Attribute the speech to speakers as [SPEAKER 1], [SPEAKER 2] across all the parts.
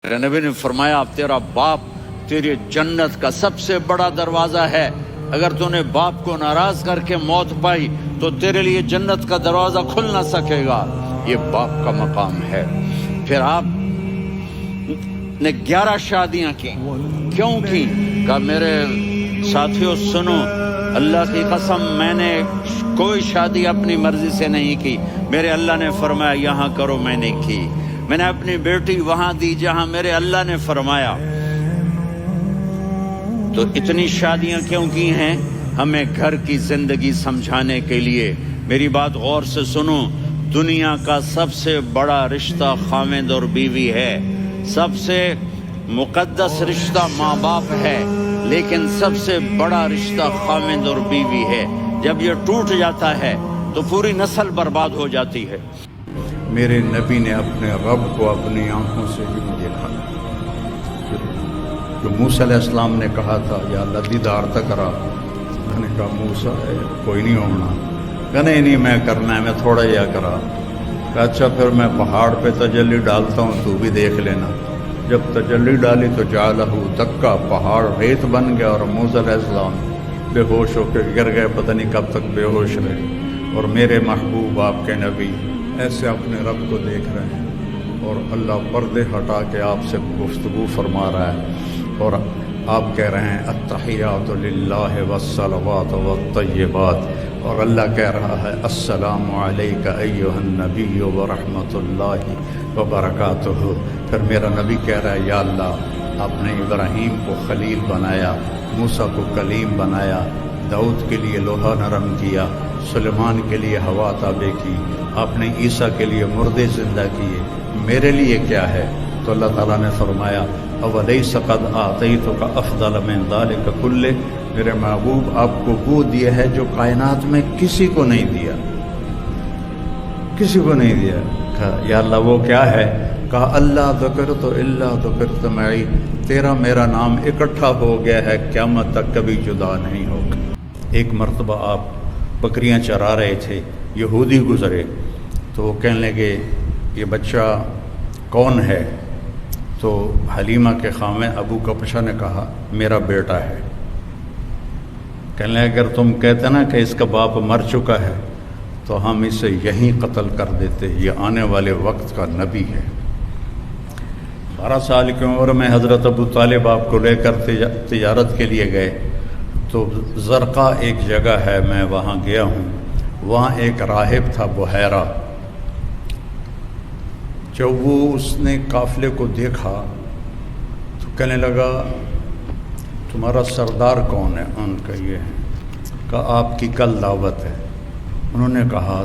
[SPEAKER 1] میرے نبی نے فرمایا تیرا باپ تیری جنت کا سب سے بڑا دروازہ ہے، اگر تو نے باپ کو ناراض کر کے موت پائی تو تیرے لیے جنت کا دروازہ کھل نہ سکے گا، یہ باپ کا مقام ہے۔ پھر آپ نے 11 شادیاں کی، کیوں کی؟ کہا میرے ساتھیوں سنو، اللہ کی قسم میں نے کوئی شادی اپنی مرضی سے نہیں کی، میرے اللہ نے فرمایا یہاں کرو، میں نے کی۔ میں نے اپنی بیٹی وہاں دی جہاں میرے اللہ نے فرمایا۔ تو اتنی شادیاں کیوں کی ہیں؟ ہمیں گھر کی زندگی سمجھانے کے لیے۔ میری بات غور سے سنو، دنیا کا سب سے بڑا رشتہ خاوند اور بیوی ہے، سب سے مقدس رشتہ ماں باپ ہے، لیکن سب سے بڑا رشتہ خاوند اور بیوی ہے۔ جب یہ ٹوٹ جاتا ہے تو پوری نسل برباد ہو جاتی ہے۔
[SPEAKER 2] میرے نبی نے اپنے رب کو اپنی آنکھوں سے بھی دیکھا، جو موسیٰ علیہ السلام نے کہا تھا یا اللہ دیدار تک کرا، میں نے کہا موسیٰ کوئی نہیں ہونا، کہ نہیں میں کرنا ہے، میں تھوڑا یا کرا، کہ اچھا پھر میں پہاڑ پہ تجلی ڈالتا ہوں تو بھی دیکھ لینا۔ جب تجلی ڈالی تو جعلہ دکا، پہاڑ ریت بن گیا اور موسیٰ علیہ السلام بے ہوش ہو کے گر گئے، پتہ نہیں کب تک بے ہوش رہے۔ اور میرے محبوب آپ کے نبی ایسے اپنے رب کو دیکھ رہے ہیں اور اللہ پردے ہٹا کے آپ سے گفتگو فرما رہا ہے، اور آپ کہہ رہے ہیں التحیات للہ والصلوات والطیبات، اور اللہ کہہ رہا ہے السلام علیک ایھا النبی ورحمۃ اللہ وبرکاتہ۔ پھر میرا نبی کہہ رہا ہے یا اللہ آپ نے ابراہیم کو خلیل بنایا، موسیٰ کو کلیم بنایا، داؤد کے لیے لوہا نرم کیا، سلیمان کے لیے ہوا تابع کی، آپ نے عیسیٰ کے لیے مردے زندہ کیے، میرے لیے کیا ہے؟ تو اللہ تعالیٰ نے فرمایا اولیس قد آتیتک افضل من ذلک کلہ، میرے محبوب آپ کو وہ دیا ہے جو کائنات میں کسی کو نہیں دیا، کسی کو نہیں دیا۔ کہا یا اللہ وہ کیا ہے؟ کہا اللہ ذکرت الا ذکرت معی، تیرا میرا نام اکٹھا ہو گیا ہے، قیامت تک کبھی جدا نہیں ہوگا۔ ایک مرتبہ آپ بکریاں چرا رہے تھے، یہودی گزرے تو وہ کہنے لگے یہ بچہ کون ہے؟ تو حلیمہ کے خامن ابو کبشہ نے کہا میرا بیٹا ہے۔ کہنے لگے اگر تم کہتے نا کہ اس کا باپ مر چکا ہے تو ہم اسے یہیں قتل کر دیتے، یہ آنے والے وقت کا نبی ہے۔ 12 سال کی عمر میں حضرت ابو طالب آپ کو لے کر تجارت کے لیے گئے، تو زرقا ایک جگہ ہے، میں وہاں گیا ہوں، وہاں ایک راہب تھا بحیرہ۔ جب وہ اس نے قافلے کو دیکھا تو کہنے لگا تمہارا سردار کون ہے؟ ان کا یہ ہے۔ کہا آپ کی کل دعوت ہے۔ انہوں نے کہا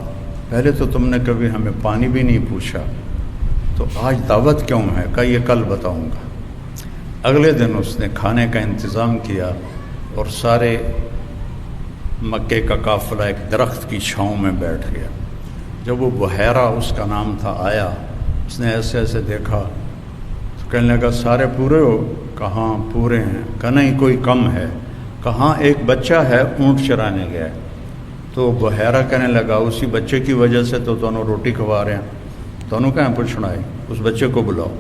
[SPEAKER 2] پہلے تو تم نے کبھی ہمیں پانی بھی نہیں پوچھا، تو آج دعوت کیوں ہے؟ کہا یہ کل بتاؤں گا۔ اگلے دن اس نے کھانے کا انتظام کیا اور سارے مکے کا قافلہ ایک درخت کی چھاؤں میں بیٹھ گیا۔ جب وہ بحیرہ اس کا نام تھا آیا، اس نے ایسے ایسے دیکھا تو کہنے لگا سارے پورے ہو؟ کہاں پورے ہیں۔ کہا نہیں کوئی کم ہے۔ کہاں ایک بچہ ہے اونٹ چرانے گیا ہے۔ تو بحیرہ کہنے لگا اسی بچے کی وجہ سے تو دونوں روٹی کھوا رہے ہیں، دونوں کہاں پوچھنا ہے، اس بچے کو بلاؤ۔